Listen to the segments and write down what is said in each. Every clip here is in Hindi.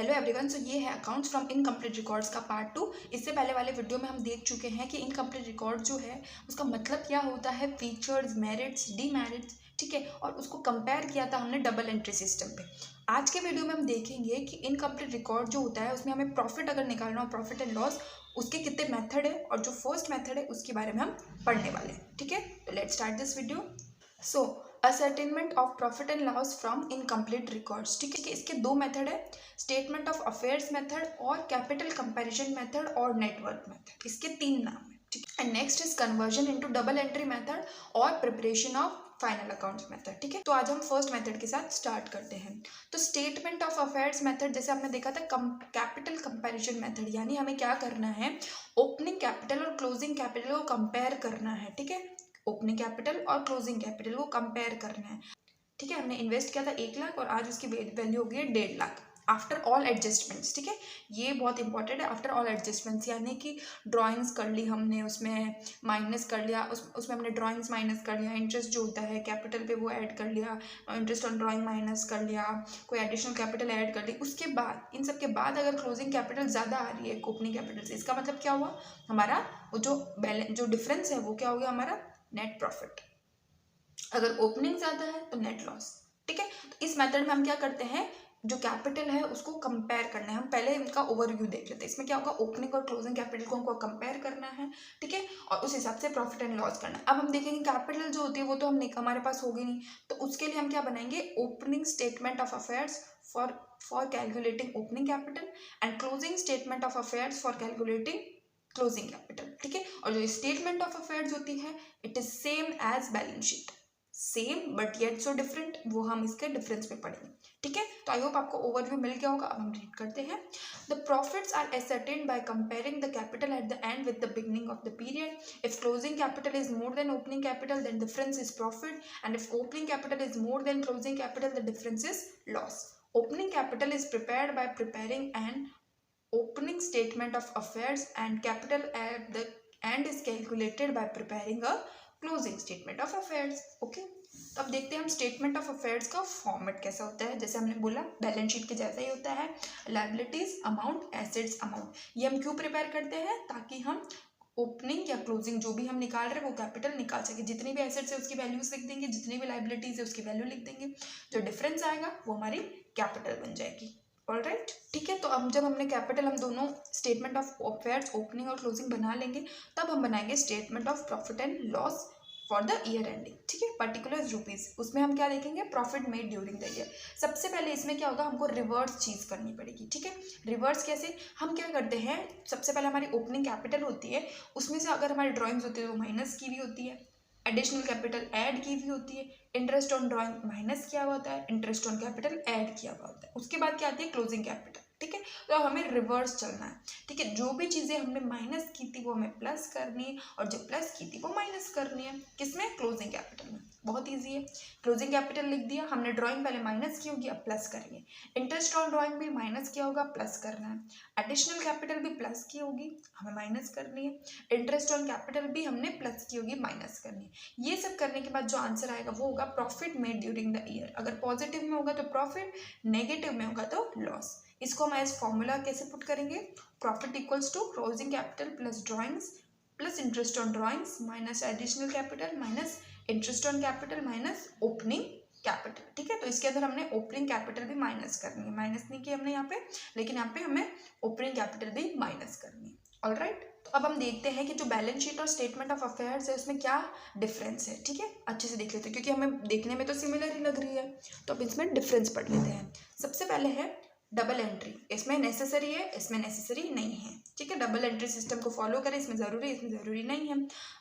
Hello everyone. सो ये है अकाउंट्स फ्रॉम इनकम्प्लीट रिकॉर्ड्स का पार्ट 2। इससे पहले वाले वीडियो में हम देख चुके हैं कि इनकम्प्लीट रिकॉर्ड जो है उसका मतलब क्या होता है, फीचर्स, मेरिट्स, डीमेरिट्स, ठीक है, और उसको कंपेयर किया था हमने डबल एंट्री सिस्टम पे। आज के वीडियो में हम देखेंगे कि इनकम्प्लीट रिकॉर्ड जो होता है उसमें हमें प्रॉफिट अगर निकालना हो, प्रॉफिट एंड लॉस, उसके कितने मेथड है और जो फर्स्ट मेथड है उसके बारे में हम पढ़ने वाले हैं। ठीक है, तो let's start this video. So ascertainment of profit and loss from incomplete records. ठीक है, इसके दो मेथड है, स्टेटमेंट ऑफ अफेयर्स मेथड और कैपिटल कंपैरिजन मेथड और नेटवर्क मेथड। इसके तीन नाम है। ठीक है, and next is conversion into double entry method और preparation of final accounts method. ठीक है, तो आज हम फर्स्ट मेथड के साथ स्टार्ट करते हैं। तो स्टेटमेंट ऑफ अफेयर्स मेथड जैसे आपने देखा था कैपिटल कंपैरिजन मेथड, यानी हमें क्या करना है, ओपनिंग कैपिटल और क्लोजिंग कैपिटल को कंपेयर करना है। ठीक है, ओपनिंग कैपिटल और क्लोजिंग कैपिटल को कंपेयर करना है। ठीक है, हमने इन्वेस्ट किया था 1 लाख और आज उसकी वैल्यू हो गई है 1.5 लाख आफ्टर ऑल एडजस्टमेंट्स। ठीक है, ये बहुत इंपॉर्टेंट है, आफ्टर ऑल एडजस्टमेंट्स, यानी कि ड्राइंग्स कर ली हमने, उसमें माइनस कर लिया, उसमें हमने ड्राइंग्स माइनस कर लिया, इंटरेस्ट जो होता है कैपिटल पे वो ऐड कर लिया, इंटरेस्ट ऑन ड्राइंग माइनस कर लिया, कोई एडिशनल कैपिटल ऐड कर ली। उसके बाद, इन सब के बाद अगर क्लोजिंग कैपिटल ज़्यादा आ रही है ओपनिंग कैपिटल से, इसका मतलब क्या हुआ, हमारा वो जो डिफरेंस है वो क्या हो गया, हमारा नेट प्रॉफिट। अगर ओपनिंग ज्यादा है तो नेट लॉस। ठीक है, तो इस मेथड में हम क्या करते हैं, जो कैपिटल है उसको कंपेयर करना है। हम पहले इनका ओवरव्यू देख लेते हैं। इसमें क्या होगा, ओपनिंग और क्लोजिंग कैपिटल को हमको कंपेयर करना है। ठीक है, और उस हिसाब से प्रॉफिट एंड लॉस करना है। अब हम देखेंगे कैपिटल जो होती है वो तो हम हमारे पास होगी नहीं, तो उसके लिए हम क्या बनाएंगे, opening statement of affairs for calculating opening capital and closing statement of affairs for calculating closing capital. ठीक है, और जो स्टेटमेंट ऑफ अफेयर्स होती है it is same as balance sheet, same but yet so different, वो हम इसके डिफरेंस में पढ़ेंगे। ठीक है, तो आई होप आपको ओवरव्यू मिल गया होगा। अब हम रीड करते हैं। The profits are ascertained by comparing the capital at the end with the beginning of the period. If closing capital is more than opening capital, then difference is profit, and if opening capital is more than closing capital, the difference is loss. Opening capital is prepared by preparing an opening statement of affairs, and capital at the end is calculated by preparing a closing statement of affairs. Okay, तो अब देखते हैं हम स्टेटमेंट ऑफ अफेयर्स का फॉर्मेट कैसा होता है। जैसे हमने बोला बैलेंस शीट के जैसा ही होता है, लायबिलिटीज अमाउंट, एसेट्स अमाउंट। ये हम क्यों प्रिपेयर करते हैं, ताकि हम ओपनिंग या क्लोजिंग जो भी हम निकाल रहे हैं वो कैपिटल निकाल सके। जितनी भी एसेट्स है उसकी वैल्यूज लिख देंगे, जितनी भी लायबिलिटीज है उसकी वैल्यू लिख देंगे, जो डिफरेंस आएगा वो हमारी कैपिटल बन जाएगी। ऑलराइट, ठीक है, तो अब जब हमने कैपिटल, हम दोनों स्टेटमेंट ऑफ अफेयर्स ओपनिंग और क्लोजिंग बना लेंगे, तब हम बनाएंगे statement of profit and loss for the year ending. ठीक है, पर्टिकुलर रुपीज, उसमें हम क्या देखेंगे, profit made during the year. सबसे पहले इसमें क्या होगा, हमको रिवर्स चीज करनी पड़ेगी। ठीक है, रिवर्स कैसे, हम क्या करते हैं, सबसे पहले हमारी ओपनिंग कैपिटल होती है, उसमें से अगर हमारी ड्राइंग्स होती है तो माइनस की भी होती है, एडिशनल कैपिटल ऐड की भी होती है, इंटरेस्ट ऑन ड्राइंग माइनस किया हुआ होता है, इंटरेस्ट ऑन कैपिटल ऐड किया हुआ होता है। उसके बाद क्या आती है, क्लोजिंग कैपिटल। ठीक है, तो हमें रिवर्स चलना है। ठीक है, जो भी चीजें हमने माइनस की थी वो हमें प्लस करनी है, और जो प्लस की थी वो माइनस करनी है। किसमें, क्लोजिंग कैपिटल में। बहुत ईजी है, क्लोजिंग कैपिटल लिख दिया हमने, ड्राइंग पहले माइनस की होगी, अब प्लस करेंगे। इंटरेस्ट ऑन ड्राइंग भी माइनस किया होगा, प्लस करना है। एडिशनल कैपिटल भी प्लस की होगी, हमें माइनस करनी है। इंटरेस्ट ऑन कैपिटल भी हमने प्लस की होगी, माइनस करनी है। ये सब करने के बाद जो आंसर आएगा वो होगा profit made during the year. अगर पॉजिटिव में होगा तो प्रॉफिट, नेगेटिव में होगा तो लॉस। इसको हम एज फॉर्मूला कैसे पुट करेंगे, profit equals to closing capital plus drawings plus interest on drawings minus additional capital minus interest on capital minus opening capital. ठीक है, तो इसके अंदर हमने ओपनिंग कैपिटल भी माइनस करनी है, माइनस नहीं की हमने यहाँ पे, लेकिन यहाँ पे हमें ओपनिंग कैपिटल भी माइनस करनी है। ऑलराइट, तो अब हम देखते हैं कि जो बैलेंस शीट और स्टेटमेंट ऑफ अफेयर्स है उसमें क्या डिफरेंस है। ठीक है, अच्छे से देख लेते हैं, क्योंकि हमें देखने में तो सिमिलर ही लग रही है, तो अब इसमें डिफरेंस पढ़ लेते हैं। सबसे पहले है डबल एंट्री, इसमें नेसेसरी है, इसमें नेसेसरी नहीं है। ठीक है, डबल एंट्री सिस्टम को फॉलो करें, इसमें ज़रूरी है, इसमें ज़रूरी नहीं है।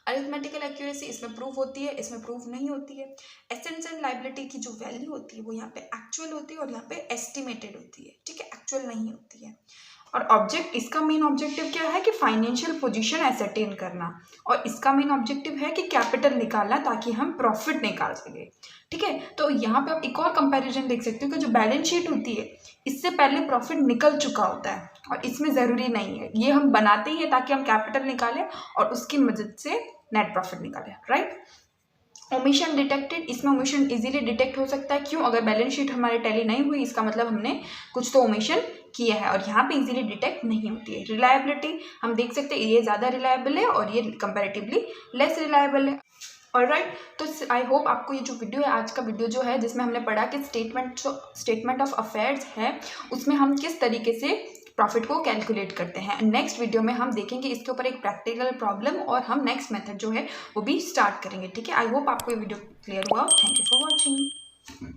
अरिथमेटिकल एक्यूरेसी, इसमें प्रूफ होती है, इसमें प्रूफ नहीं होती है। एसेट्स एंड लायबिलिटी की जो वैल्यू होती है वो यहाँ पे एक्चुअल होती है और यहाँ पे एस्टिमेटेड होती है। ठीक है, एक्चुअल नहीं होती है। और ऑब्जेक्ट, इसका मेन ऑब्जेक्टिव क्या है कि फाइनेंशियल पोजीशन एसरटेन करना, और इसका मेन ऑब्जेक्टिव है कि कैपिटल निकालना ताकि हम प्रॉफिट निकाल सके। ठीक है, तो यहाँ पे आप एक और कंपैरिजन देख सकते हो कि जो बैलेंस शीट होती है इससे पहले प्रॉफिट निकल चुका होता है, और इसमें ज़रूरी नहीं है, ये हम बनाते ही है ताकि हम कैपिटल निकालें और उसकी मदद से नेट प्रॉफिट निकालें। राइट, ओमिशन डिटेक्टेड, इसमें ओमिशन इजीली डिटेक्ट हो सकता है। क्यों, अगर बैलेंस शीट हमारे टैली नहीं हुई इसका मतलब हमने कुछ तो ओमिशन किया है और यहाँ पे इजीली डिटेक्ट नहीं होती है। रिलायबिलिटी हम देख सकते हैं ये ज़्यादा रिलायबल है और ये कंपैरेटिवली लेस रिलायबल है। ऑलराइट, तो आई होप आपको ये जो वीडियो है, आज का वीडियो जो है जिसमें हमने पढ़ा कि स्टेटमेंट ऑफ अफेयर्स है उसमें हम किस तरीके से प्रॉफिट को कैलकुलेट करते हैं। नेक्स्ट वीडियो में हम देखेंगे इसके ऊपर एक प्रैक्टिकल प्रॉब्लम और हम नेक्स्ट मेथड जो है वो भी स्टार्ट करेंगे। ठीक है, आई होप आपको ये वीडियो क्लियर हुआ। Thank you for watching.